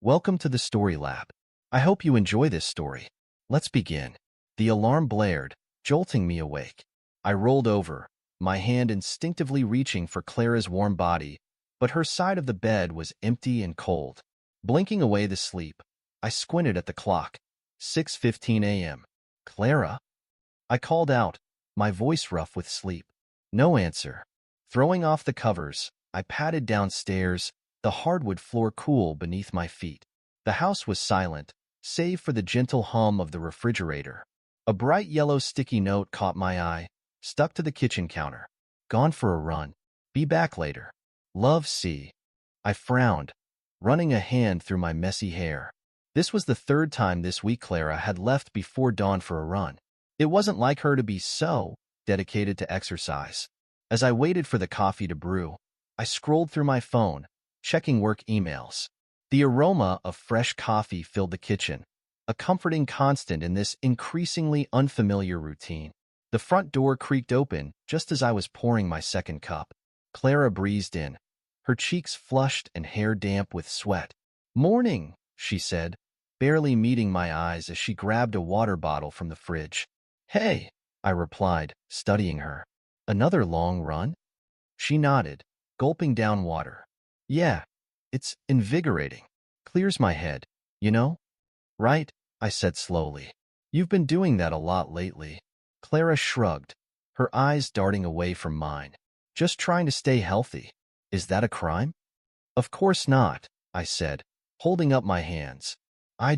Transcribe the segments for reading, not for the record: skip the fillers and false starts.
Welcome to the Story Lab. I hope you enjoy this story. Let's begin. The alarm blared, jolting me awake. I rolled over, my hand instinctively reaching for Clara's warm body, but her side of the bed was empty and cold. Blinking away the sleep, I squinted at the clock. 6:15 a.m. Clara? I called out, my voice rough with sleep. No answer. Throwing off the covers, I padded downstairs, the hardwood floor cool beneath my feet. The house was silent, save for the gentle hum of the refrigerator. A bright yellow sticky note caught my eye, stuck to the kitchen counter. Gone for a run. Be back later. Love, C. I frowned, running a hand through my messy hair. This was the third time this week Clara had left before dawn for a run. It wasn't like her to be so dedicated to exercise. As I waited for the coffee to brew, I scrolled through my phone, checking work emails. The aroma of fresh coffee filled the kitchen, a comforting constant in this increasingly unfamiliar routine. The front door creaked open just as I was pouring my second cup. Clara breezed in, her cheeks flushed and hair damp with sweat. "Morning," she said, barely meeting my eyes as she grabbed a water bottle from the fridge. "Hey," I replied, studying her. "Another long run?" She nodded, gulping down water. "Yeah, it's invigorating. Clears my head, you know?" "Right," I said slowly. "You've been doing that a lot lately." Clara shrugged, her eyes darting away from mine. "Just trying to stay healthy. Is that a crime?" "Of course not," I said, holding up my hands. I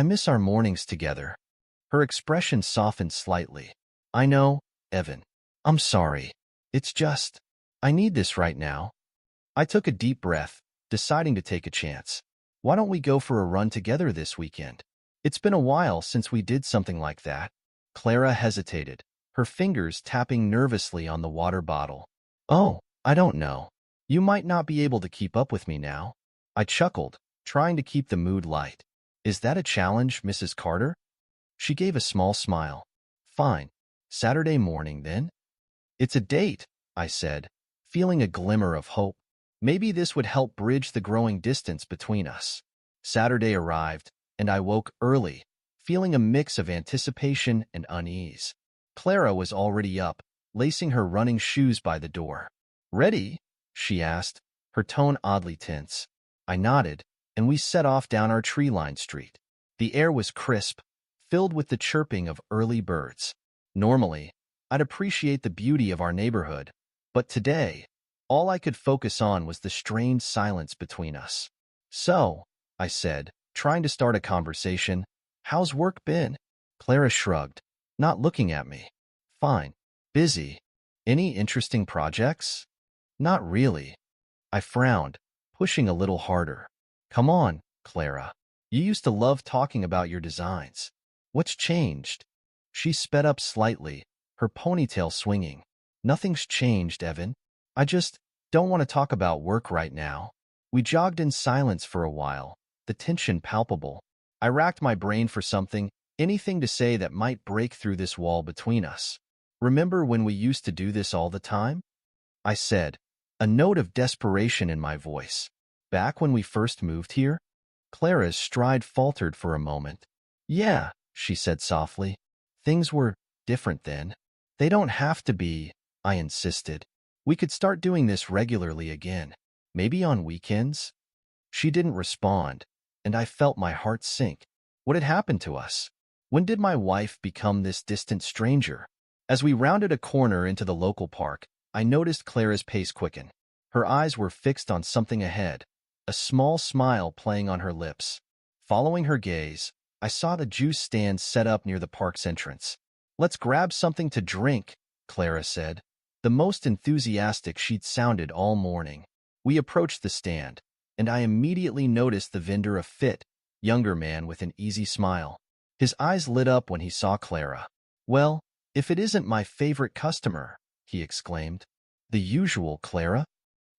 miss our mornings together." Her expression softened slightly. "I know, Evan. I'm sorry. It's just, I need this right now." I took a deep breath, deciding to take a chance. "Why don't we go for a run together this weekend? It's been a while since we did something like that." Clara hesitated, her fingers tapping nervously on the water bottle. "Oh, I don't know. You might not be able to keep up with me now." I chuckled, trying to keep the mood light. "Is that a challenge, Mrs. Carter?" She gave a small smile. "Fine. Saturday morning, then?" "It's a date," I said, feeling a glimmer of hope. Maybe this would help bridge the growing distance between us. Saturday arrived, and I woke early, feeling a mix of anticipation and unease. Clara was already up, lacing her running shoes by the door. "Ready?" she asked, her tone oddly tense. I nodded, and we set off down our tree-lined street. The air was crisp, filled with the chirping of early birds. Normally, I'd appreciate the beauty of our neighborhood, but today, all I could focus on was the strained silence between us. "So," I said, trying to start a conversation, "how's work been?" Clara shrugged, not looking at me. "Fine. Busy. Any interesting projects?" "Not really." I frowned, pushing a little harder. "Come on, Clara. You used to love talking about your designs. What's changed?" She sped up slightly, her ponytail swinging. "Nothing's changed, Evan. I just don't want to talk about work right now." We jogged in silence for a while, the tension palpable. I racked my brain for something, anything to say that might break through this wall between us. "Remember when we used to do this all the time?" I said, a note of desperation in my voice. "Back when we first moved here?" Clara's stride faltered for a moment. "Yeah," she said softly. "Things were different then." "They don't have to be," I insisted. "We could start doing this regularly again. Maybe on weekends?" She didn't respond, and I felt my heart sink. What had happened to us? When did my wife become this distant stranger? As we rounded a corner into the local park, I noticed Clara's pace quicken. Her eyes were fixed on something ahead, a small smile playing on her lips. Following her gaze, I saw the juice stand set up near the park's entrance. "Let's grab something to drink," Clara said, the most enthusiastic she'd sounded all morning. We approached the stand, and I immediately noticed the vendor, a fit, younger man with an easy smile. His eyes lit up when he saw Clara. "Well, if it isn't my favorite customer," he exclaimed. "The usual, Clara?"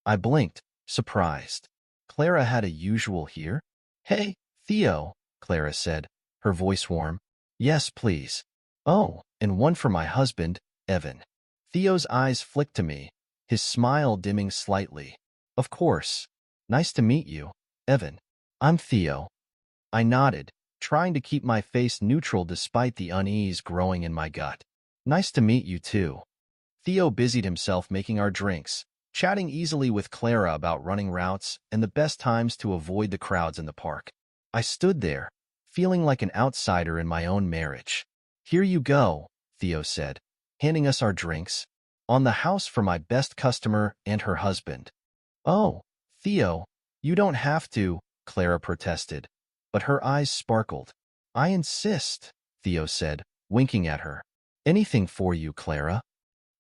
I blinked, surprised. Clara had a usual here? "Hey, Theo," Clara said, her voice warm. "Yes, please." "Oh, and one for my husband, Evan." Theo's eyes flicked to me, his smile dimming slightly. "Of course. Nice to meet you, Evan." I'm Theo. I nodded, trying to keep my face neutral despite the unease growing in my gut. Nice to meet you too. Theo busied himself making our drinks, chatting easily with Clara about running routes and the best times to avoid the crowds in the park. I stood there, feeling like an outsider in my own marriage. Here you go, Theo said, handing us our drinks. On the house for my best customer and her husband. Oh, Theo, you don't have to, Clara protested, but her eyes sparkled. I insist, Theo said, winking at her. Anything for you, Clara.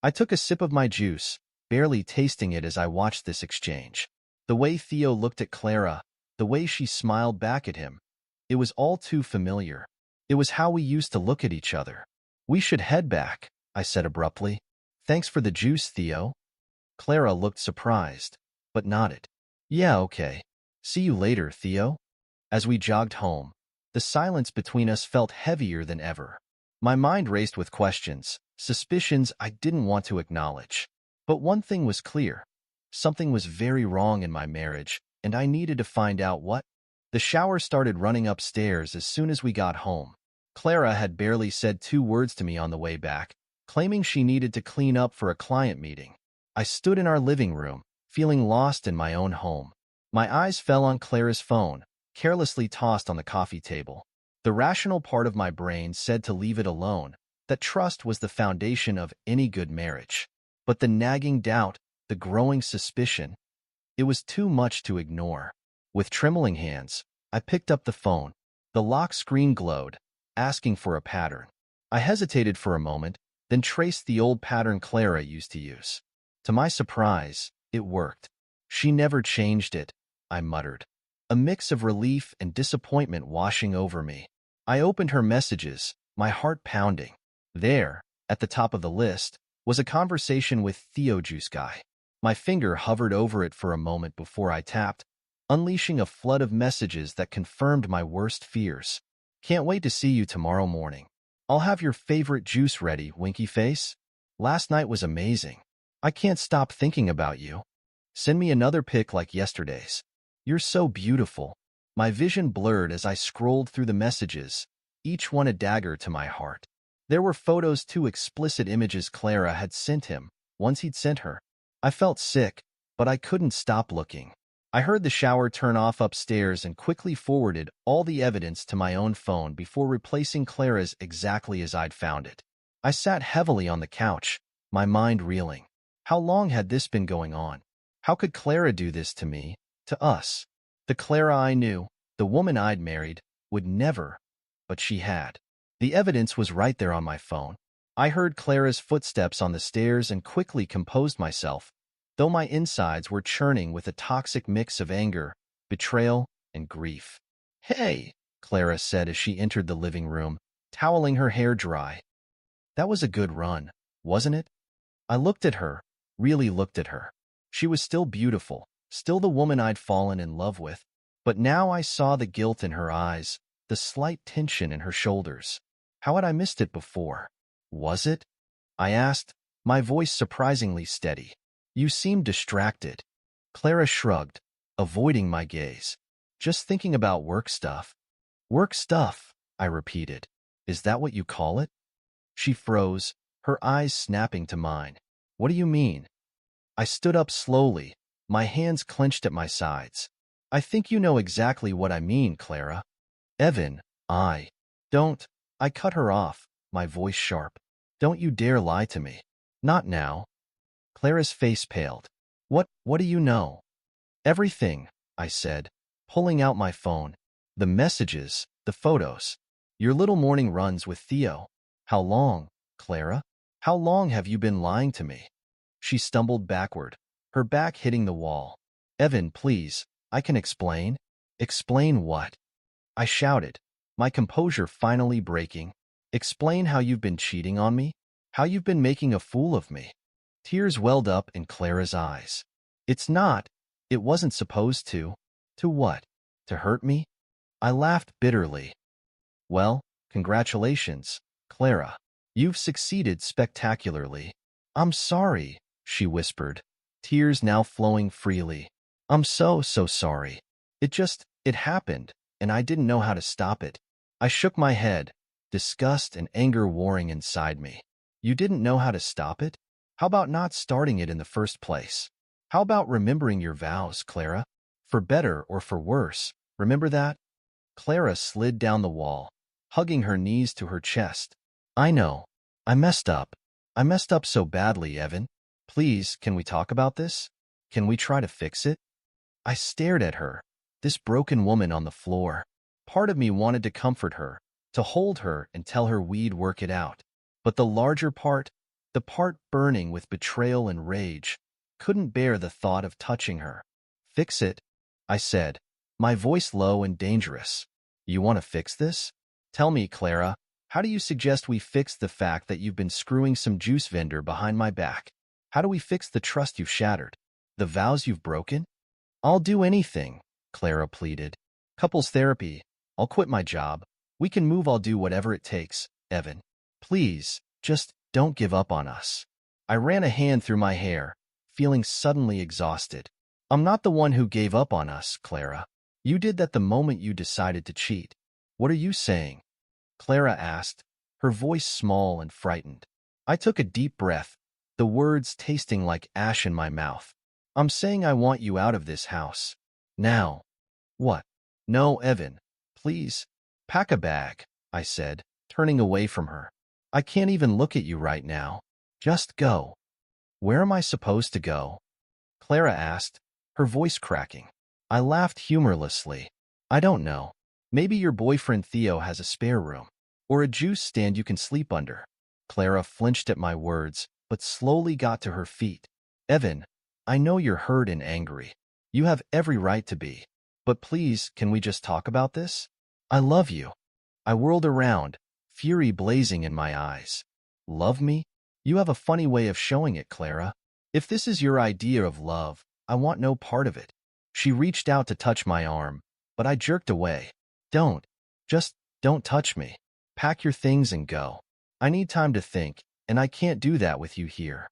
I took a sip of my juice, barely tasting it as I watched this exchange. The way Theo looked at Clara, the way she smiled back at him, it was all too familiar. It was how we used to look at each other. We should head back, I said abruptly. Thanks for the juice, Theo. Clara looked surprised, but nodded. Yeah, okay. See you later, Theo. As we jogged home, the silence between us felt heavier than ever. My mind raced with questions, suspicions I didn't want to acknowledge. But one thing was clear. Something was very wrong in my marriage, and I needed to find out what. The shower started running upstairs as soon as we got home. Clara had barely said 2 words to me on the way back, claiming she needed to clean up for a client meeting. I stood in our living room, feeling lost in my own home. My eyes fell on Clara's phone, carelessly tossed on the coffee table. The rational part of my brain said to leave it alone, that trust was the foundation of any good marriage. But the nagging doubt, the growing suspicion, it was too much to ignore. With trembling hands, I picked up the phone. The lock screen glowed, asking for a pattern. I hesitated for a moment, then traced the old pattern Clara used to use. To my surprise, it worked. She never changed it, I muttered. A mix of relief and disappointment washing over me. I opened her messages, my heart pounding. There, at the top of the list, was a conversation with Theo Juice Guy. My finger hovered over it for a moment before I tapped, unleashing a flood of messages that confirmed my worst fears. Can't wait to see you tomorrow morning. I'll have your favorite juice ready, winky face. Last night was amazing. I can't stop thinking about you. Send me another pic like yesterday's. You're so beautiful. My vision blurred as I scrolled through the messages, each one a dagger to my heart. There were photos, 2 explicit images Clara had sent him, once he'd sent her. I felt sick, but I couldn't stop looking. I heard the shower turn off upstairs and quickly forwarded all the evidence to my own phone before replacing Clara's exactly as I'd found it. I sat heavily on the couch, my mind reeling. How long had this been going on? How could Clara do this to me, to us? The Clara I knew, the woman I'd married, would never, but she had. The evidence was right there on my phone. I heard Clara's footsteps on the stairs and quickly composed myself, though my insides were churning with a toxic mix of anger, betrayal, and grief. Hey, Clara said as she entered the living room, toweling her hair dry. That was a good run, wasn't it? I looked at her, really looked at her. She was still beautiful, still the woman I'd fallen in love with, but now I saw the guilt in her eyes, the slight tension in her shoulders. How had I missed it before? Was it? I asked, my voice surprisingly steady. You seemed distracted. Clara shrugged, avoiding my gaze. Just thinking about work stuff. Work stuff, I repeated. Is that what you call it? She froze, her eyes snapping to mine. What do you mean? I stood up slowly, my hands clenched at my sides. I think you know exactly what I mean, Clara. Evan, don't. I cut her off, my voice sharp. Don't you dare lie to me. Not now. Clara's face paled. What do you know? Everything, I said, pulling out my phone. The messages, the photos. Your little morning runs with Theo. How long, Clara? How long have you been lying to me? She stumbled backward, her back hitting the wall. Evan, please, I can explain. Explain what? I shouted, my composure finally breaking. Explain how you've been cheating on me? How you've been making a fool of me? Tears welled up in Clara's eyes. It wasn't supposed to. To what? To hurt me? I laughed bitterly. Well, congratulations, Clara. You've succeeded spectacularly. I'm sorry, she whispered, tears now flowing freely. I'm so sorry. It happened, and I didn't know how to stop it. I shook my head, disgust and anger warring inside me. You didn't know how to stop it? How about not starting it in the first place? How about remembering your vows, Clara? For better or for worse, remember that? Clara slid down the wall, hugging her knees to her chest. I know. I messed up. I messed up so badly, Evan. Please, can we talk about this? Can we try to fix it? I stared at her, this broken woman on the floor. Part of me wanted to comfort her, to hold her and tell her we'd work it out. But the larger part, the part burning with betrayal and rage, couldn't bear the thought of touching her. Fix it, I said, my voice low and dangerous. You want to fix this? Tell me, Clara, how do you suggest we fix the fact that you've been screwing some juice vendor behind my back? How do we fix the trust you've shattered? The vows you've broken? I'll do anything, Clara pleaded. Couples therapy. I'll quit my job. We can move. I'll do whatever it takes, Evan. Please, just don't give up on us. I ran a hand through my hair, feeling suddenly exhausted. I'm not the one who gave up on us, Clara. You did that the moment you decided to cheat. What are you saying? Clara asked, her voice small and frightened. I took a deep breath, the words tasting like ash in my mouth. I'm saying I want you out of this house. Now. What? No, Evan. Please. Pack a bag, I said, turning away from her. I can't even look at you right now. Just go. Where am I supposed to go? Clara asked, her voice cracking. I laughed humorlessly. I don't know. Maybe your boyfriend Theo has a spare room, or a juice stand you can sleep under. Clara flinched at my words, but slowly got to her feet. Evan, I know you're hurt and angry. You have every right to be. But please, can we just talk about this? I love you. I whirled around, fury blazing in my eyes. Love me? You have a funny way of showing it, Clara. If this is your idea of love, I want no part of it. She reached out to touch my arm, but I jerked away. Don't. Just don't touch me. Pack your things and go. I need time to think, and I can't do that with you here.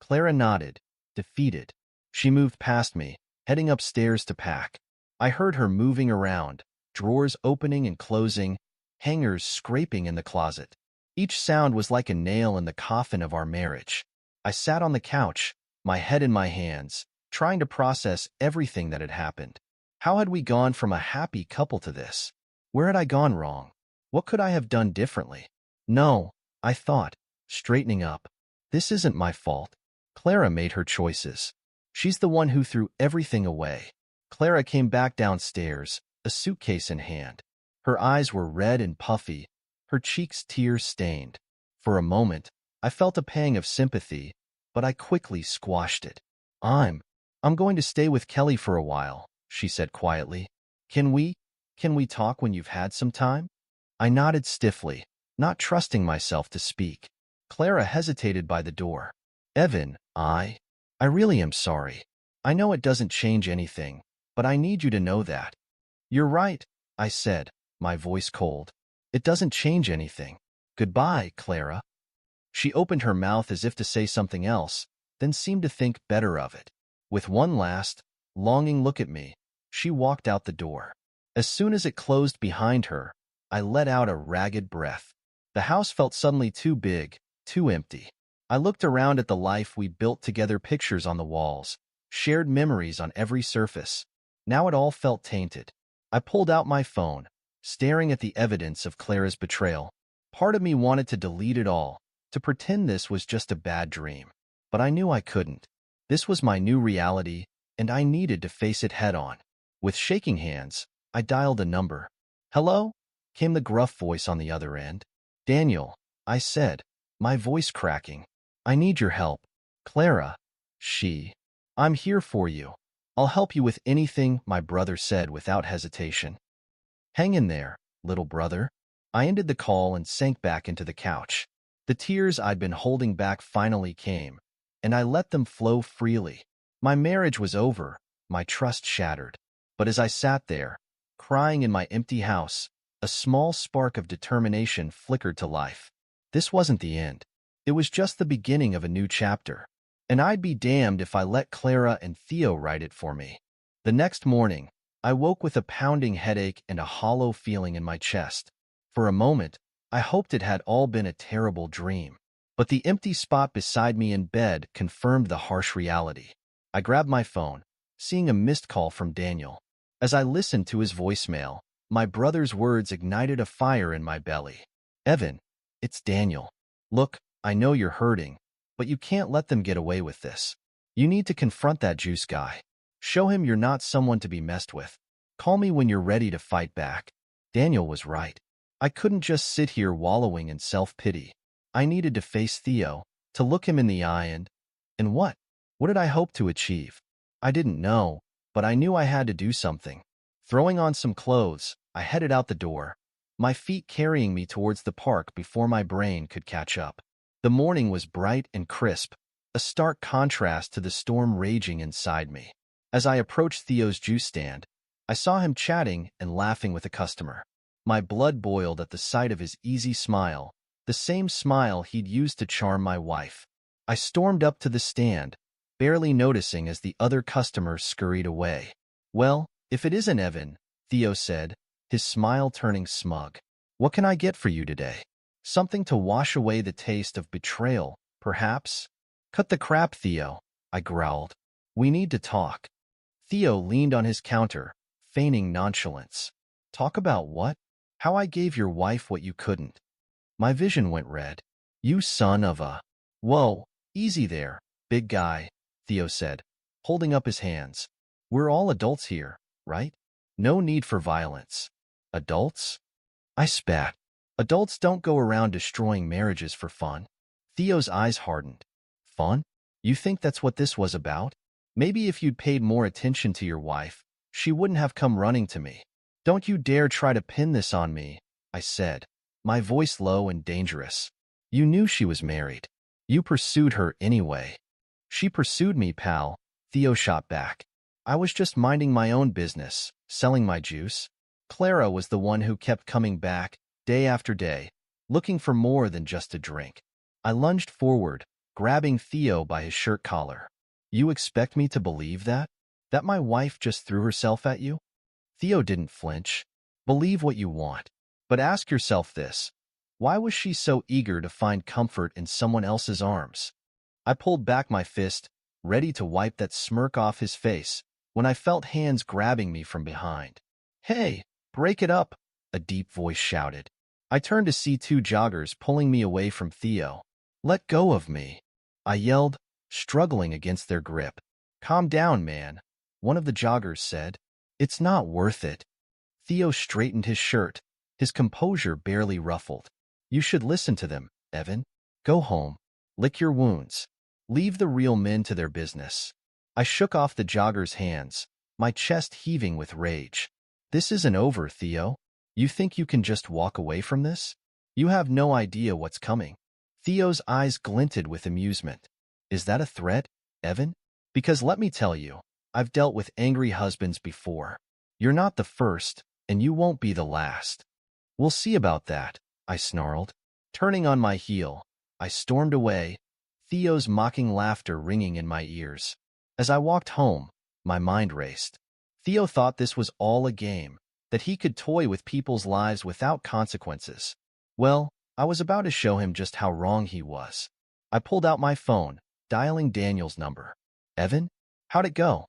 Clara nodded, defeated. She moved past me, heading upstairs to pack. I heard her moving around, drawers opening and closing, hangers scraping in the closet. Each sound was like a nail in the coffin of our marriage. I sat on the couch, my head in my hands, trying to process everything that had happened. How had we gone from a happy couple to this? Where had I gone wrong? What could I have done differently? No, I thought, straightening up. This isn't my fault. Clara made her choices. She's the one who threw everything away. Clara came back downstairs, a suitcase in hand. Her eyes were red and puffy, her cheeks tear-stained. For a moment, I felt a pang of sympathy, but I quickly squashed it. I'm going to stay with Kelly for a while, she said quietly. Can we talk when you've had some time? I nodded stiffly, not trusting myself to speak. Clara hesitated by the door. Evan, I really am sorry. I know it doesn't change anything, but I need you to know that. You're right, I said, my voice cold. It doesn't change anything. Goodbye, Clara. She opened her mouth as if to say something else, then seemed to think better of it. With one last, longing look at me, she walked out the door. As soon as it closed behind her, I let out a ragged breath. The house felt suddenly too big, too empty. I looked around at the life we built together, pictures on the walls, shared memories on every surface. Now it all felt tainted. I pulled out my phone, staring at the evidence of Clara's betrayal. Part of me wanted to delete it all, to pretend this was just a bad dream. But I knew I couldn't. This was my new reality, and I needed to face it head-on. With shaking hands, I dialed a number. Hello? Came the gruff voice on the other end. Daniel, I said, my voice cracking. I need your help. Clara. I'm here for you. I'll help you with anything, my brother said without hesitation. Hang in there, little brother. I ended the call and sank back into the couch. The tears I'd been holding back finally came, and I let them flow freely. My marriage was over, my trust shattered. But as I sat there, crying in my empty house, a small spark of determination flickered to life. This wasn't the end. It was just the beginning of a new chapter. And I'd be damned if I let Clara and Theo write it for me. The next morning, I woke with a pounding headache and a hollow feeling in my chest. For a moment, I hoped it had all been a terrible dream. But the empty spot beside me in bed confirmed the harsh reality. I grabbed my phone, seeing a missed call from Daniel. As I listened to his voicemail, my brother's words ignited a fire in my belly. Evan, it's Daniel. Look, I know you're hurting, but you can't let them get away with this. You need to confront that juice guy. Show him you're not someone to be messed with. Call me when you're ready to fight back. Daniel was right. I couldn't just sit here wallowing in self-pity. I needed to face Theo, to look him in the eye and what? What did I hope to achieve? I didn't know, but I knew I had to do something. Throwing on some clothes, I headed out the door, my feet carrying me towards the park before my brain could catch up. The morning was bright and crisp, a stark contrast to the storm raging inside me. As I approached Theo's juice stand, I saw him chatting and laughing with a customer. My blood boiled at the sight of his easy smile, the same smile he'd used to charm my wife. I stormed up to the stand, barely noticing as the other customers scurried away. Well, if it isn't Evan, Theo said, his smile turning smug. What can I get for you today? Something to wash away the taste of betrayal, perhaps? Cut the crap, Theo, I growled. We need to talk. Theo leaned on his counter, feigning nonchalance. Talk about what? How I gave your wife what you couldn't. My vision went red. You son of a... Whoa, easy there, big guy, Theo said, holding up his hands. We're all adults here, right? No need for violence. Adults? I spat. Adults don't go around destroying marriages for fun. Theo's eyes hardened. Fun? You think that's what this was about? Maybe if you'd paid more attention to your wife, she wouldn't have come running to me. Don't you dare try to pin this on me, I said, my voice low and dangerous. You knew she was married. You pursued her anyway. She pursued me, pal, Theo shot back. I was just minding my own business, selling my juice. Clara was the one who kept coming back, day after day, looking for more than just a drink. I lunged forward, grabbing Theo by his shirt collar. You expect me to believe that? That my wife just threw herself at you? Theo didn't flinch. Believe what you want. But ask yourself this. Why was she so eager to find comfort in someone else's arms? I pulled back my fist, ready to wipe that smirk off his face, when I felt hands grabbing me from behind. Hey, break it up, a deep voice shouted. I turned to see two joggers pulling me away from Theo. Let go of me, I yelled, struggling against their grip. Calm down, man, one of the joggers said. It's not worth it. Theo straightened his shirt, his composure barely ruffled. You should listen to them, Evan. Go home. Lick your wounds. Leave the real men to their business. I shook off the jogger's hands, my chest heaving with rage. This isn't over, Theo. You think you can just walk away from this? You have no idea what's coming. Theo's eyes glinted with amusement. Is that a threat, Evan? Because let me tell you, I've dealt with angry husbands before. You're not the first, and you won't be the last. We'll see about that, I snarled. Turning on my heel, I stormed away, Theo's mocking laughter ringing in my ears. As I walked home, my mind raced. Theo thought this was all a game, that he could toy with people's lives without consequences. Well, I was about to show him just how wrong he was. I pulled out my phone, dialing Daniel's number. Evan? How'd it go?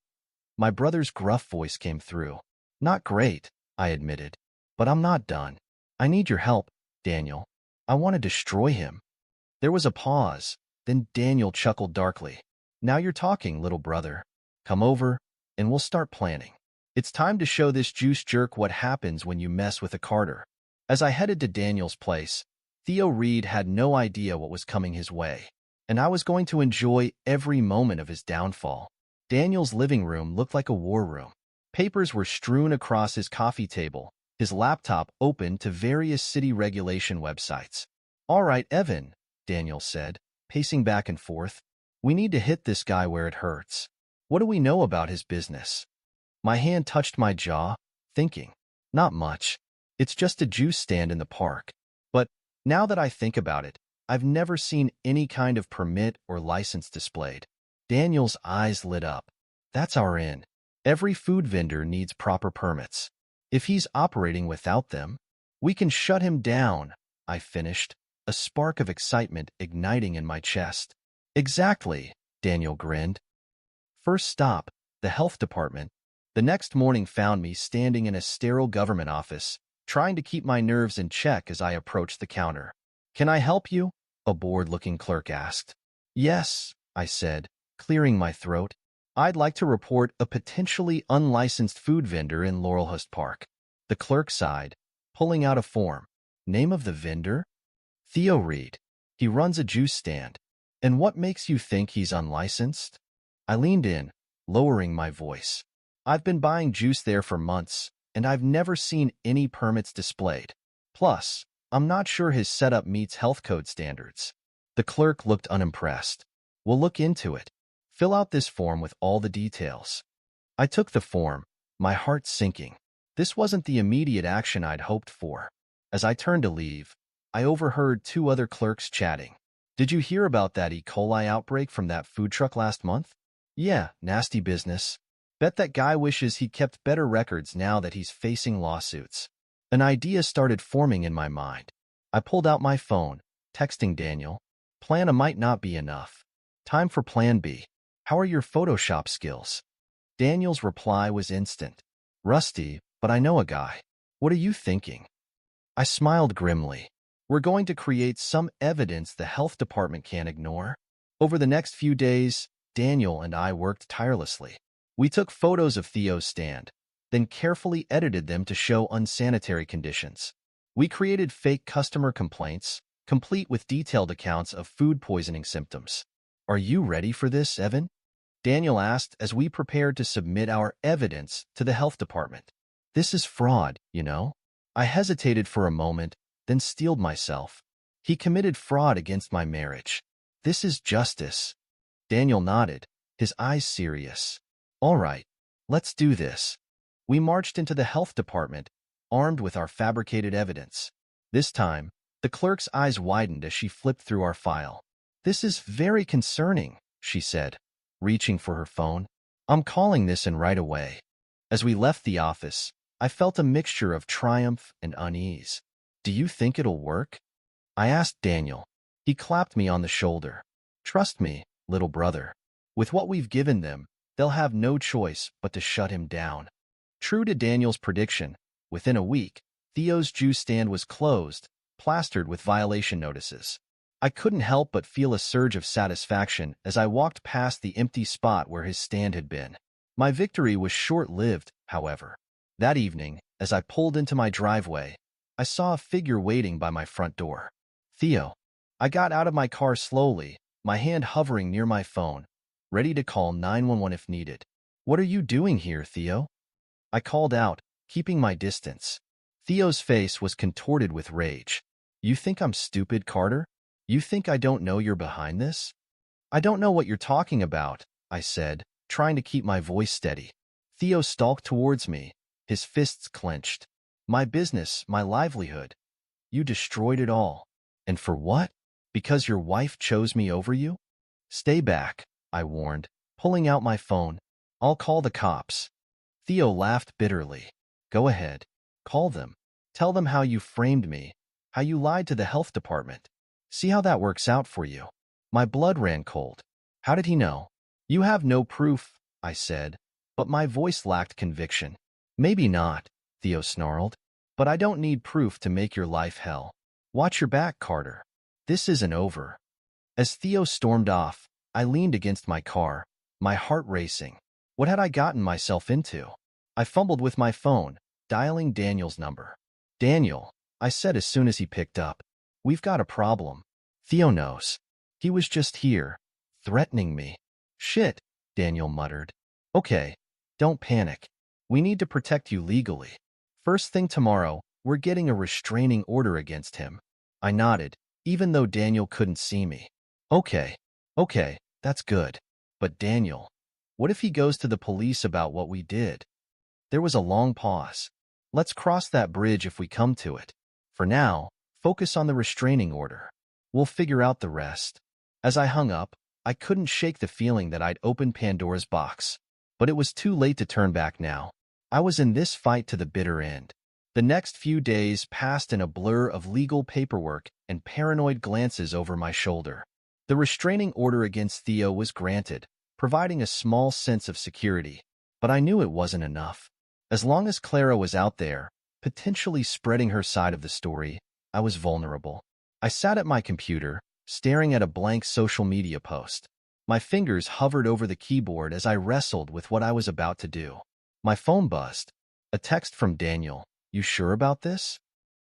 My brother's gruff voice came through. Not great, I admitted. But I'm not done. I need your help, Daniel. I want to destroy him. There was a pause, then Daniel chuckled darkly. Now you're talking, little brother. Come over, and we'll start planning. It's time to show this juice jerk what happens when you mess with a Carter. As I headed to Daniel's place, Theo Reed had no idea what was coming his way, and I was going to enjoy every moment of his downfall. Daniel's living room looked like a war room. Papers were strewn across his coffee table, his laptop open to various city regulation websites. All right, Evan, Daniel said, pacing back and forth. We need to hit this guy where it hurts. What do we know about his business? My hand touched my jaw, thinking, not much. It's just a juice stand in the park. But now that I think about it, I've never seen any kind of permit or license displayed. Daniel's eyes lit up. That's our in. Every food vendor needs proper permits. If he's operating without them, we can shut him down, I finished, a spark of excitement igniting in my chest. Exactly, Daniel grinned. First stop, the health department. The next morning found me standing in a sterile government office, trying to keep my nerves in check as I approached the counter. Can I help you? A bored-looking clerk asked. Yes, I said, clearing my throat. I'd like to report a potentially unlicensed food vendor in Laurelhurst Park. The clerk sighed, pulling out a form. Name of the vendor? Theo Reed. He runs a juice stand. And what makes you think he's unlicensed? I leaned in, lowering my voice. I've been buying juice there for months, and I've never seen any permits displayed. Plus, I'm not sure his setup meets health code standards. The clerk looked unimpressed. We'll look into it. Fill out this form with all the details. I took the form, my heart sinking. This wasn't the immediate action I'd hoped for. As I turned to leave, I overheard two other clerks chatting. Did you hear about that E. coli outbreak from that food truck last month? Yeah, nasty business. Bet that guy wishes he kept better records now that he's facing lawsuits. An idea started forming in my mind. I pulled out my phone, texting Daniel. Plan A might not be enough. Time for Plan B. How are your Photoshop skills? Daniel's reply was instant. Rusty, but I know a guy. What are you thinking? I smiled grimly. We're going to create some evidence the health department can't ignore. Over the next few days, Daniel and I worked tirelessly. We took photos of Theo's stand, then carefully edited them to show unsanitary conditions. We created fake customer complaints, complete with detailed accounts of food poisoning symptoms. Are you ready for this, Evan? Daniel asked as we prepared to submit our evidence to the health department. This is fraud, you know? I hesitated for a moment, then steeled myself. He committed fraud against my marriage. This is justice. Daniel nodded, his eyes serious. All right, let's do this. We marched into the health department, armed with our fabricated evidence. This time, the clerk's eyes widened as she flipped through our file. This is very concerning, she said, reaching for her phone. I'm calling this in right away. As we left the office, I felt a mixture of triumph and unease. Do you think it'll work? I asked Daniel. He clapped me on the shoulder. Trust me, little brother. With what we've given them, they'll have no choice but to shut him down. True to Daniel's prediction, within a week, Theo's juice stand was closed, plastered with violation notices. I couldn't help but feel a surge of satisfaction as I walked past the empty spot where his stand had been. My victory was short-lived, however. That evening, as I pulled into my driveway, I saw a figure waiting by my front door. Theo. I got out of my car slowly, my hand hovering near my phone, ready to call 911 if needed. What are you doing here, Theo? I called out, keeping my distance. Theo's face was contorted with rage. You think I'm stupid, Carter? You think I don't know you're behind this? I don't know what you're talking about, I said, trying to keep my voice steady. Theo stalked towards me, his fists clenched. My business, my livelihood. You destroyed it all. And for what? Because your wife chose me over you? Stay back, I warned, pulling out my phone. I'll call the cops. Theo laughed bitterly. Go ahead. Call them. Tell them how you framed me, how you lied to the health department. See how that works out for you. My blood ran cold. How did he know? You have no proof, I said, but my voice lacked conviction. Maybe not, Theo snarled, but I don't need proof to make your life hell. Watch your back, Carter. This isn't over. As Theo stormed off, I leaned against my car, my heart racing. What had I gotten myself into? I fumbled with my phone, dialing Daniel's number. Daniel, I said as soon as he picked up. We've got a problem. Theo knows. He was just here, threatening me. Shit, Daniel muttered. Okay, don't panic. We need to protect you legally. First thing tomorrow, we're getting a restraining order against him. I nodded, even though Daniel couldn't see me. Okay, that's good. But Daniel, what if he goes to the police about what we did? There was a long pause. Let's cross that bridge if we come to it. For now, focus on the restraining order. We'll figure out the rest. As I hung up, I couldn't shake the feeling that I'd opened Pandora's box. But it was too late to turn back now. I was in this fight to the bitter end. The next few days passed in a blur of legal paperwork and paranoid glances over my shoulder. The restraining order against Theo was granted, providing a small sense of security, but I knew it wasn't enough. As long as Clara was out there, potentially spreading her side of the story, I was vulnerable. I sat at my computer, staring at a blank social media post. My fingers hovered over the keyboard as I wrestled with what I was about to do. My phone buzzed. A text from Daniel. "You sure about this?"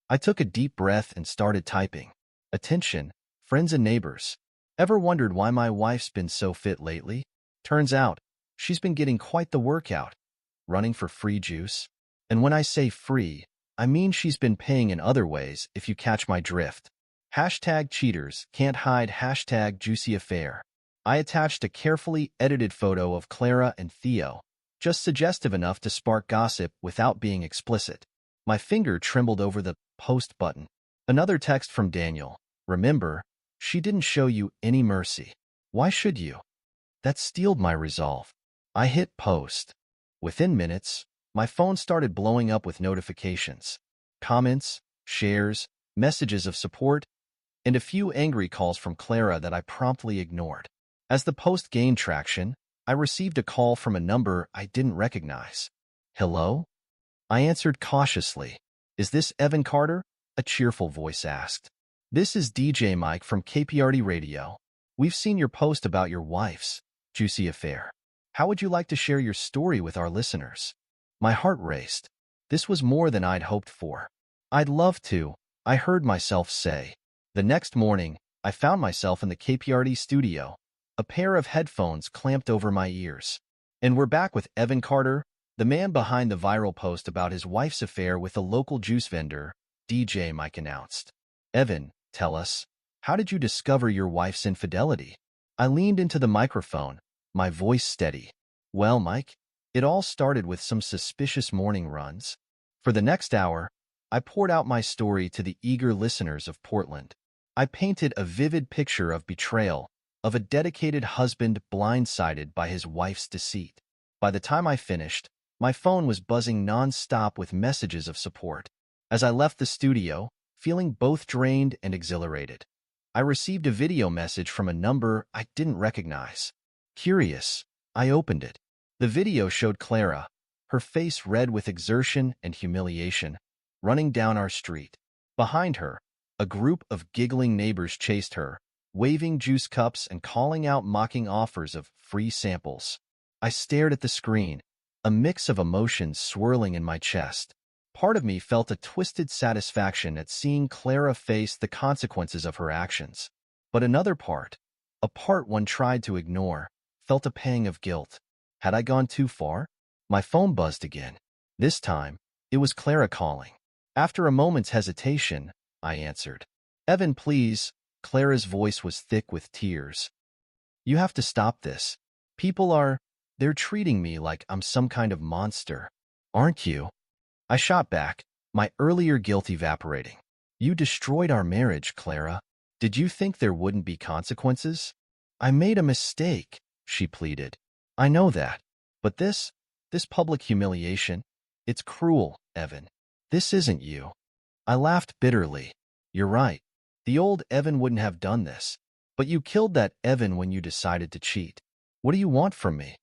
I took a deep breath and started typing. "Attention, friends and neighbors. Ever wondered why my wife's been so fit lately? Turns out, she's been getting quite the workout, running for free juice. And when I say free, I mean she's been paying in other ways, if you catch my drift. Hashtag cheaters can't hide hashtag juicy affair." I attached a carefully edited photo of Clara and Theo, just suggestive enough to spark gossip without being explicit. My finger trembled over the post button. Another text from Daniel. "Remember, she didn't show you any mercy. Why should you?" That steeled my resolve. I hit post. Within minutes, my phone started blowing up with notifications, comments, shares, messages of support, and a few angry calls from Clara that I promptly ignored. As the post gained traction, I received a call from a number I didn't recognize. "Hello?" I answered cautiously. "Is this Evan Carter?" a cheerful voice asked. "This is DJ Mike from KPRD Radio. We've seen your post about your wife's juicy affair. How would you like to share your story with our listeners?" My heart raced. This was more than I'd hoped for. "I'd love to," I heard myself say. The next morning, I found myself in the KPRD studio, a pair of headphones clamped over my ears. And we're back with Evan Carter, the man behind the viral post about his wife's affair with a local juice vendor, DJ Mike announced. "Evan, tell us, how did you discover your wife's infidelity?" I leaned into the microphone, my voice steady. "Well, Mike, it all started with some suspicious morning runs. For the next hour, I poured out my story to the eager listeners of Portland. I painted a vivid picture of betrayal, of a dedicated husband blindsided by his wife's deceit. By the time I finished, my phone was buzzing non-stop with messages of support. As I left the studio, feeling both drained and exhilarated, I received a video message from a number I didn't recognize. Curious, I opened it. The video showed Clara, her face red with exertion and humiliation, running down our street. Behind her, a group of giggling neighbors chased her, waving juice cups and calling out mocking offers of free samples. I stared at the screen, a mix of emotions swirling in my chest. Part of me felt a twisted satisfaction at seeing Clara face the consequences of her actions. But another part, a part one tried to ignore, felt a pang of guilt. Had I gone too far? My phone buzzed again. This time, it was Clara calling. After a moment's hesitation, I answered. "Evan, please." Clara's voice was thick with tears. "You have to stop this. They're treating me like I'm some kind of monster. Aren't you?" I shot back, my earlier guilt evaporating. "You destroyed our marriage, Clara. Did you think there wouldn't be consequences?" "I made a mistake," she pleaded. "I know that. But this public humiliation, it's cruel, Evan. This isn't you." I laughed bitterly. "You're right. The old Evan wouldn't have done this. But you killed that Evan when you decided to cheat. What do you want from me?"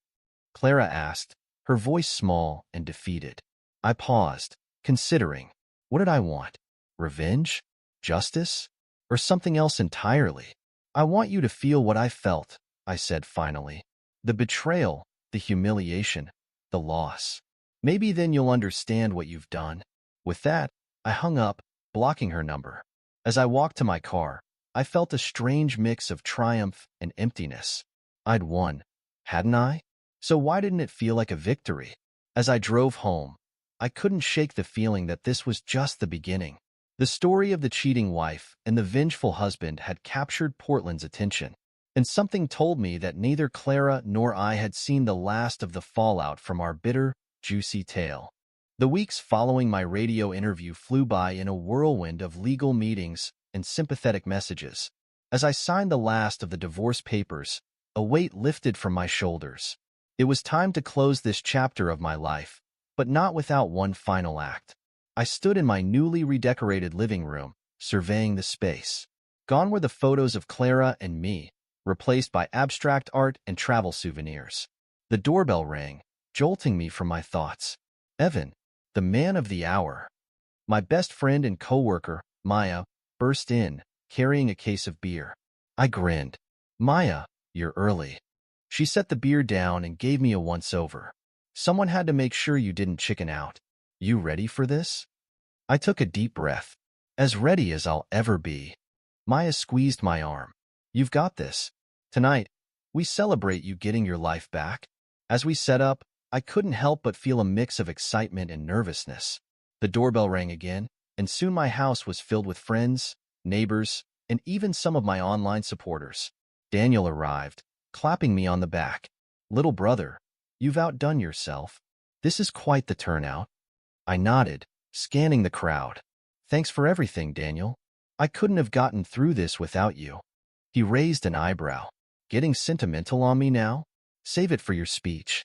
Clara asked, her voice small and defeated. I paused, considering. What did I want? Revenge? Justice? Or something else entirely? "I want you to feel what I felt," I said finally. "The betrayal, the humiliation, the loss. Maybe then you'll understand what you've done." With that, I hung up, blocking her number. As I walked to my car, I felt a strange mix of triumph and emptiness. I'd won, hadn't I? So why didn't it feel like a victory? As I drove home, I couldn't shake the feeling that this was just the beginning. The story of the cheating wife and the vengeful husband had captured Portland's attention, and something told me that neither Clara nor I had seen the last of the fallout from our bitter, juicy tale. The weeks following my radio interview flew by in a whirlwind of legal meetings and sympathetic messages. As I signed the last of the divorce papers, a weight lifted from my shoulders. It was time to close this chapter of my life, but not without one final act. I stood in my newly redecorated living room, surveying the space. Gone were the photos of Clara and me, replaced by abstract art and travel souvenirs. The doorbell rang, jolting me from my thoughts. Evan, the man of the hour. My best friend and coworker, Maya, burst in, carrying a case of beer. I grinned. Maya, you're early. She set the beer down and gave me a once-over. Someone had to make sure you didn't chicken out. You ready for this? I took a deep breath. As ready as I'll ever be. Maya squeezed my arm. You've got this. Tonight, we celebrate you getting your life back. As we set up, I couldn't help but feel a mix of excitement and nervousness. The doorbell rang again, and soon my house was filled with friends, neighbors, and even some of my online supporters. Daniel arrived, clapping me on the back. Little brother, you've outdone yourself. This is quite the turnout. I nodded, scanning the crowd. Thanks for everything, Daniel. I couldn't have gotten through this without you. He raised an eyebrow. Getting sentimental on me now? Save it for your speech.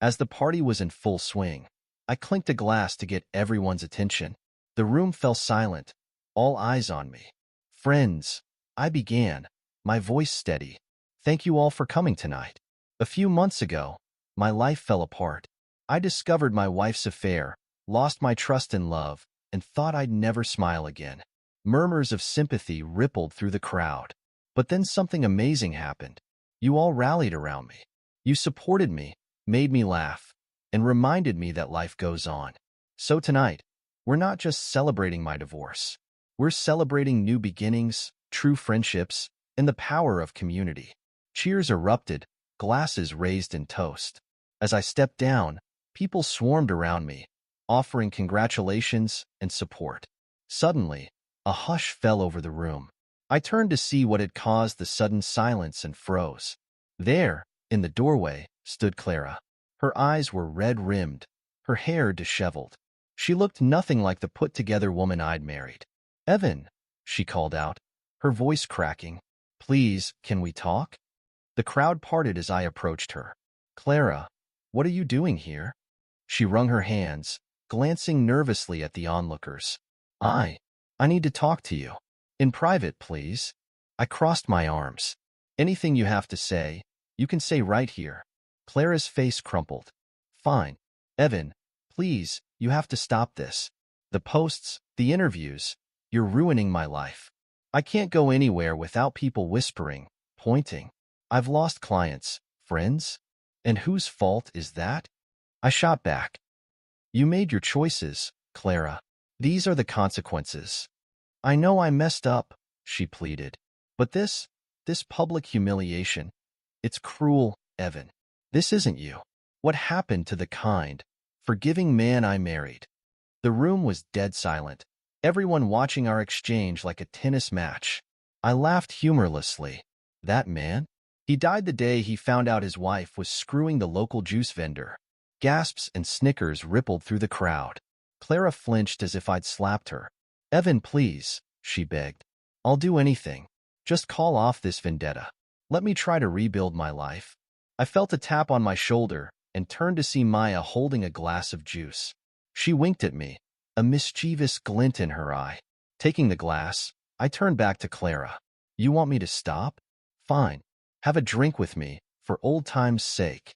As the party was in full swing, I clinked a glass to get everyone's attention. The room fell silent, all eyes on me. Friends, I began, my voice steady. Thank you all for coming tonight. A few months ago, my life fell apart. I discovered my wife's affair, lost my trust in love, and thought I'd never smile again. Murmurs of sympathy rippled through the crowd. But then something amazing happened. You all rallied around me. You supported me, made me laugh, and reminded me that life goes on. So tonight, we're not just celebrating my divorce. We're celebrating new beginnings, true friendships, and the power of community. Cheers erupted, glasses raised in toast. As I stepped down, people swarmed around me, offering congratulations and support. Suddenly, a hush fell over the room. I turned to see what had caused the sudden silence and froze. There, in the doorway, stood Clara. Her eyes were red-rimmed, her hair disheveled. She looked nothing like the put-together woman I'd married. Evan, she called out, her voice cracking. Please, can we talk? The crowd parted as I approached her. Clara, what are you doing here? She wrung her hands, glancing nervously at the onlookers. I need to talk to you. In private, please. I crossed my arms. Anything you have to say, you can say right here. Clara's face crumpled. Fine. Evan, please, you have to stop this. The posts, the interviews, you're ruining my life. I can't go anywhere without people whispering, pointing. I've lost clients, friends. And whose fault is that? I shot back. You made your choices, Clara. These are the consequences. I know I messed up, she pleaded. But this public humiliation, it's cruel, Evan. This isn't you. What happened to the kind, forgiving man I married? The room was dead silent, everyone watching our exchange like a tennis match. I laughed humorlessly. That man? He died the day he found out his wife was screwing the local juice vendor. Gasps and snickers rippled through the crowd. Clara flinched as if I'd slapped her. Evan, please, she begged. I'll do anything. Just call off this vendetta. Let me try to rebuild my life. I felt a tap on my shoulder and turned to see Maya holding a glass of juice. She winked at me, a mischievous glint in her eye. Taking the glass, I turned back to Clara. You want me to stop? Fine. Have a drink with me, for old time's sake.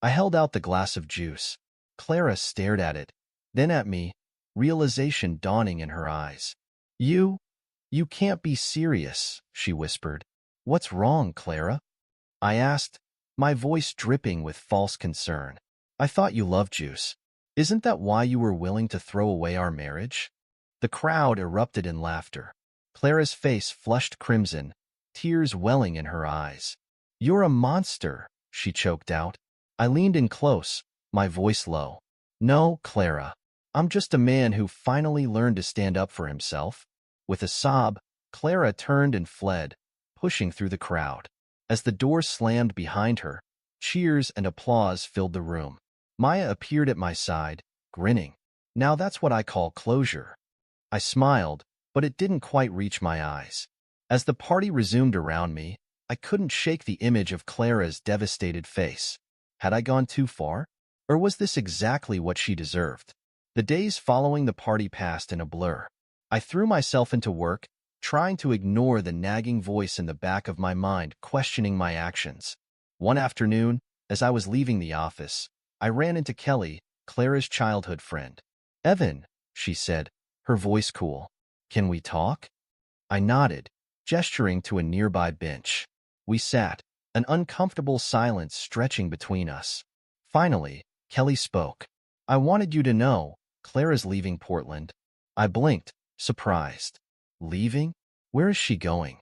I held out the glass of juice. Clara stared at it, then at me, realization dawning in her eyes. You can't be serious, she whispered. What's wrong, Clara? I asked, my voice dripping with false concern. I thought you loved juice. Isn't that why you were willing to throw away our marriage? The crowd erupted in laughter. Clara's face flushed crimson, tears welling in her eyes. You're a monster, she choked out. I leaned in close, my voice low. No, Clara. I'm just a man who finally learned to stand up for himself. With a sob, Clara turned and fled, pushing through the crowd. As the door slammed behind her, cheers and applause filled the room. Maya appeared at my side, grinning. Now that's what I call closure. I smiled, but it didn't quite reach my eyes. As the party resumed around me, I couldn't shake the image of Clara's devastated face. Had I gone too far? Or was this exactly what she deserved? The days following the party passed in a blur. I threw myself into work, trying to ignore the nagging voice in the back of my mind questioning my actions. One afternoon, as I was leaving the office, I ran into Kelly, Clara's childhood friend. "Evan," she said, her voice cool. "Can we talk?" I nodded, gesturing to a nearby bench. We sat, an uncomfortable silence stretching between us. Finally, Kelly spoke. "I wanted you to know, Clara's leaving Portland." I blinked, surprised. "Leaving? Where is she going?"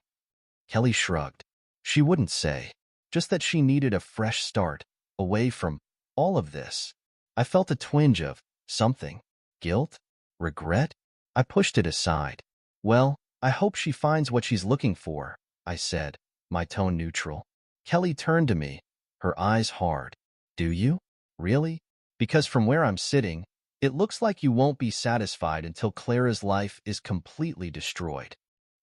Kelly shrugged. She wouldn't say, just that she needed a fresh start, away from all of this. I felt a twinge of something. Guilt? Regret? I pushed it aside. "Well, I hope she finds what she's looking for," I said, my tone neutral. Kelly turned to me, her eyes hard. "Do you? Really? Because from where I'm sitting, it looks like you won't be satisfied until Clara's life is completely destroyed."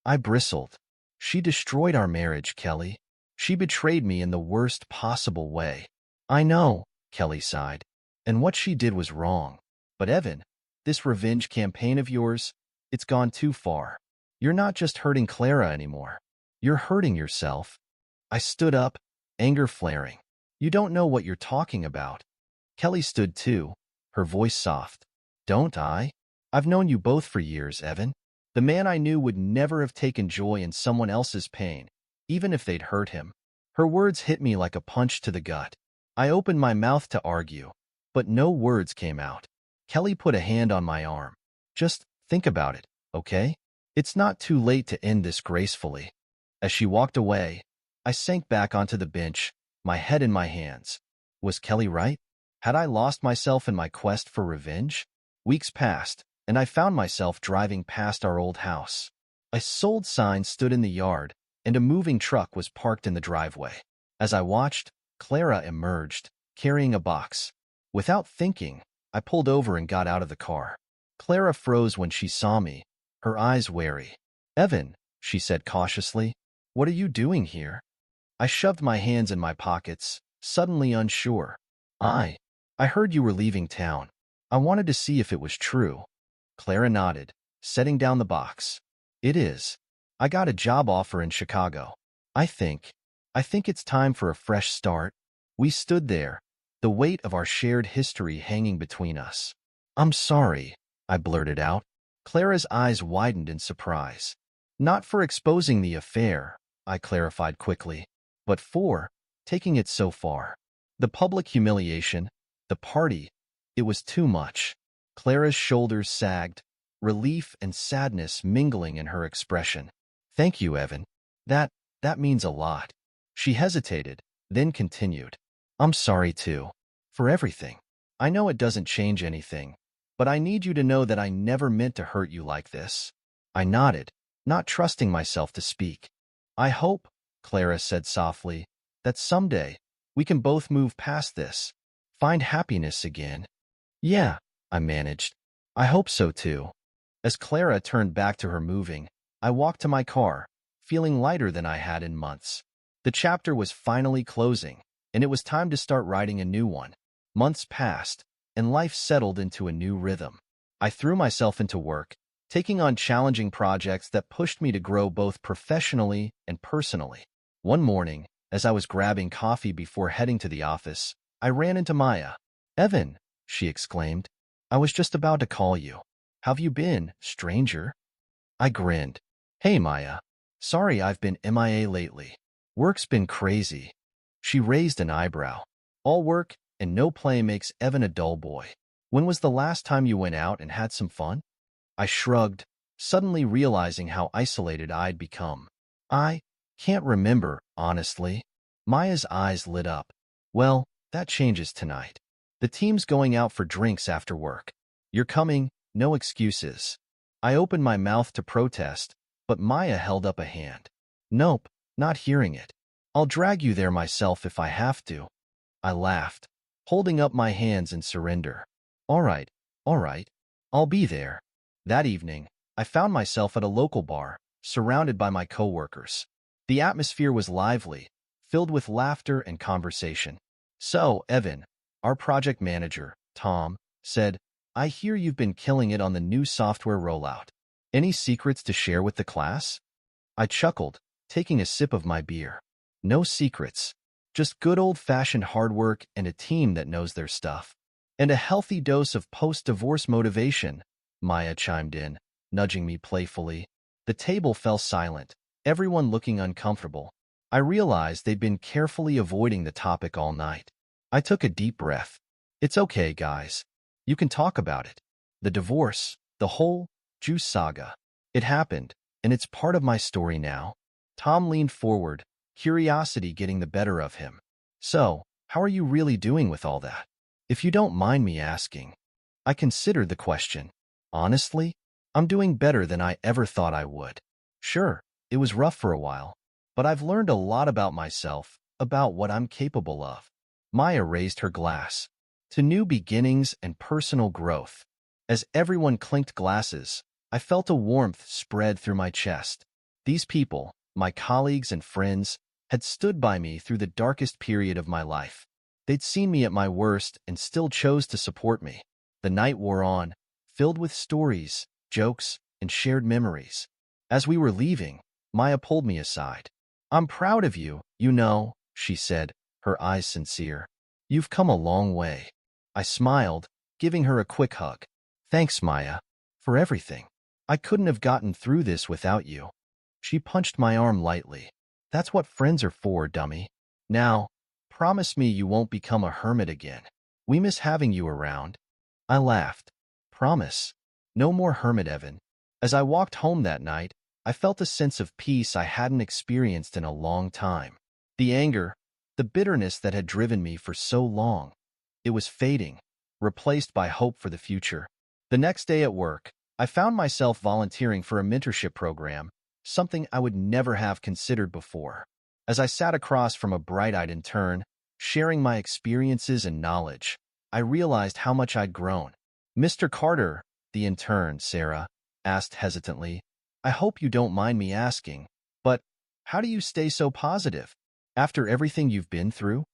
I bristled. "She destroyed our marriage, Kelly. She betrayed me in the worst possible way." "I know," Kelly sighed. "And what she did was wrong. But Evan, this revenge campaign of yours, it's gone too far. You're not just hurting Clara anymore. You're hurting yourself." I stood up, anger flaring. "You don't know what you're talking about." Kelly stood too, her voice soft. "Don't I? I've known you both for years, Evan. The man I knew would never have taken joy in someone else's pain, even if they'd hurt him." Her words hit me like a punch to the gut. I opened my mouth to argue, but no words came out. Kelly put a hand on my arm. "Just think about it, okay? It's not too late to end this gracefully." As she walked away, I sank back onto the bench, my head in my hands. Was Kelly right? Had I lost myself in my quest for revenge? Weeks passed, and I found myself driving past our old house. A sold sign stood in the yard, and a moving truck was parked in the driveway. As I watched, Clara emerged, carrying a box. Without thinking, I pulled over and got out of the car. Clara froze when she saw me, her eyes wary. "Evan," she said cautiously, "what are you doing here?" I shoved my hands in my pockets, suddenly unsure. I heard you were leaving town. I wanted to see if it was true." Clara nodded, setting down the box. "It is. I got a job offer in Chicago. I think it's time for a fresh start." We stood there, the weight of our shared history hanging between us. "I'm sorry," I blurted out. Clara's eyes widened in surprise. "Not for exposing the affair," I clarified quickly, "but for taking it so far. The public humiliation, the party, it was too much." Clara's shoulders sagged, relief and sadness mingling in her expression. "Thank you, Evan. That means a lot." She hesitated, then continued. "I'm sorry, too. For everything. I know it doesn't change anything, but I need you to know that I never meant to hurt you like this." I nodded, not trusting myself to speak. "I hope," Clara said softly, "that someday we can both move past this, find happiness again." "Yeah," I managed. "I hope so too." As Clara turned back to her moving, I walked to my car, feeling lighter than I had in months. The chapter was finally closing, and it was time to start writing a new one. Months passed, and life settled into a new rhythm. I threw myself into work, taking on challenging projects that pushed me to grow both professionally and personally. One morning, as I was grabbing coffee before heading to the office, I ran into Maya. "Evan," she exclaimed, "I was just about to call you. How've you been, stranger?" I grinned. "Hey, Maya. Sorry I've been MIA lately. Work's been crazy." She raised an eyebrow. "All work and no play makes Evan a dull boy. When was the last time you went out and had some fun?" I shrugged, suddenly realizing how isolated I'd become. "I can't remember, honestly." Maya's eyes lit up. "Well, that changes tonight. The team's going out for drinks after work. You're coming, no excuses." I opened my mouth to protest, but Maya held up a hand. "Nope, not hearing it. I'll drag you there myself if I have to." I laughed, holding up my hands in surrender. All right, I'll be there." That evening, I found myself at a local bar, surrounded by my coworkers. The atmosphere was lively, filled with laughter and conversation. So, Evan, our project manager, Tom, said, I hear you've been killing it on the new software rollout. Any secrets to share with the class? I chuckled, taking a sip of my beer. No secrets. Just good old-fashioned hard work and a team that knows their stuff. And a healthy dose of post-divorce motivation, Maya chimed in, nudging me playfully. The table fell silent, everyone looking uncomfortable. I realized they'd been carefully avoiding the topic all night. I took a deep breath. It's okay, guys. You can talk about it. The divorce, the whole juice saga. It happened, and it's part of my story now. Tom leaned forward, curiosity getting the better of him. So, how are you really doing with all that? If you don't mind me asking. I considered the question. Honestly, I'm doing better than I ever thought I would. Sure, it was rough for a while, but I've learned a lot about myself, about what I'm capable of. Maya raised her glass. To new beginnings and personal growth. As everyone clinked glasses, I felt a warmth spread through my chest. These people, my colleagues and friends, had stood by me through the darkest period of my life. They'd seen me at my worst and still chose to support me. The night wore on, filled with stories, jokes, and shared memories. As we were leaving, Maya pulled me aside. I'm proud of you, you know, she said, her eyes sincere. You've come a long way. I smiled, giving her a quick hug. Thanks, Maya, for everything. I couldn't have gotten through this without you. She punched my arm lightly. That's what friends are for, dummy. Now, promise me you won't become a hermit again. We miss having you around. I laughed. Promise. No more hermit, Evan. As I walked home that night, I felt a sense of peace I hadn't experienced in a long time. The anger, the bitterness that had driven me for so long. It was fading, replaced by hope for the future. The next day at work, I found myself volunteering for a mentorship program, something I would never have considered before. As I sat across from a bright-eyed intern, sharing my experiences and knowledge, I realized how much I'd grown. Mr. Carter, the intern, Sarah, asked hesitantly, I hope you don't mind me asking, but how do you stay so positive after everything you've been through?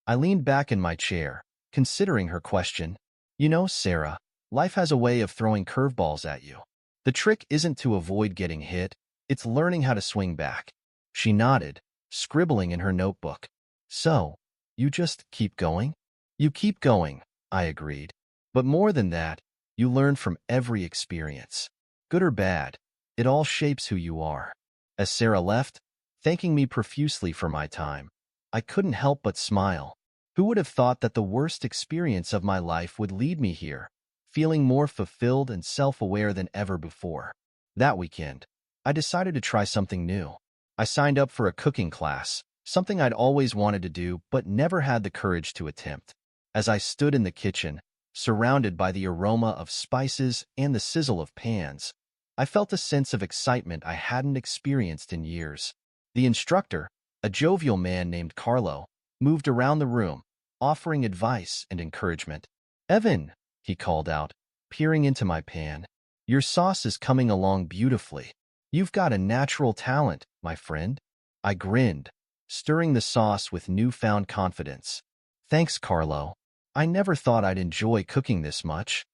I leaned back in my chair, considering her question. You know, Sarah, life has a way of throwing curveballs at you. The trick isn't to avoid getting hit, it's learning how to swing back. She nodded, scribbling in her notebook. So, you just keep going? You keep going, I agreed. But more than that, you learn from every experience. Good or bad, it all shapes who you are. As Sarah left, thanking me profusely for my time, I couldn't help but smile. Who would have thought that the worst experience of my life would lead me here, feeling more fulfilled and self-aware than ever before? That weekend, I decided to try something new. I signed up for a cooking class, something I'd always wanted to do but never had the courage to attempt. As I stood in the kitchen, surrounded by the aroma of spices and the sizzle of pans, I felt a sense of excitement I hadn't experienced in years. The instructor, a jovial man named Carlo, moved around the room, offering advice and encouragement. Evan, he called out, peering into my pan, your sauce is coming along beautifully. You've got a natural talent, my friend. I grinned, stirring the sauce with newfound confidence. Thanks, Carlo. I never thought I'd enjoy cooking this much.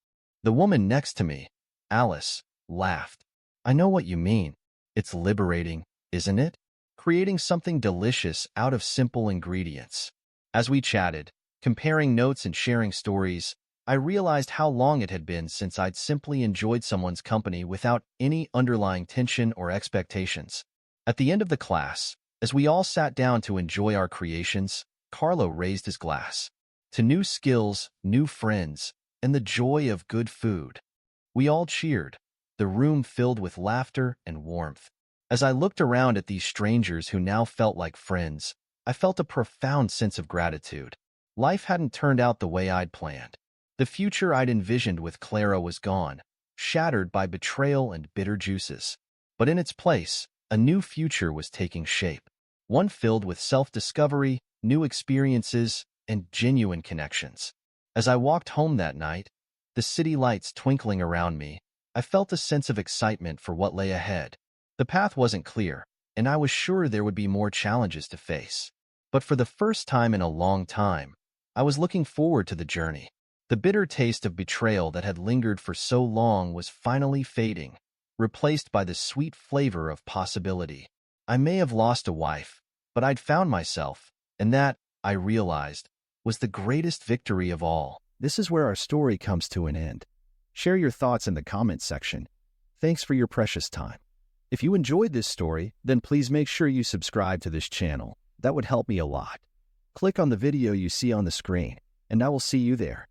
The woman next to me, Alice, laughed. I know what you mean. It's liberating, isn't it? Creating something delicious out of simple ingredients. As we chatted, comparing notes and sharing stories, I realized how long it had been since I'd simply enjoyed someone's company without any underlying tension or expectations. At the end of the class, as we all sat down to enjoy our creations, Carlo raised his glass. To new skills, new friends, and the joy of good food. We all cheered, the room filled with laughter and warmth. As I looked around at these strangers who now felt like friends, I felt a profound sense of gratitude. Life hadn't turned out the way I'd planned. The future I'd envisioned with Clara was gone, shattered by betrayal and bitter juices. But in its place, a new future was taking shape. One filled with self-discovery, new experiences, and genuine connections. As I walked home that night, the city lights twinkling around me, I felt a sense of excitement for what lay ahead. The path wasn't clear, and I was sure there would be more challenges to face. But for the first time in a long time, I was looking forward to the journey. The bitter taste of betrayal that had lingered for so long was finally fading, replaced by the sweet flavor of possibility. I may have lost a wife, but I'd found myself, and that, I realized, was the greatest victory of all. This is where our story comes to an end. Share your thoughts in the comments section. Thanks for your precious time. If you enjoyed this story, then please make sure you subscribe to this channel. That would help me a lot. Click on the video you see on the screen, and I will see you there.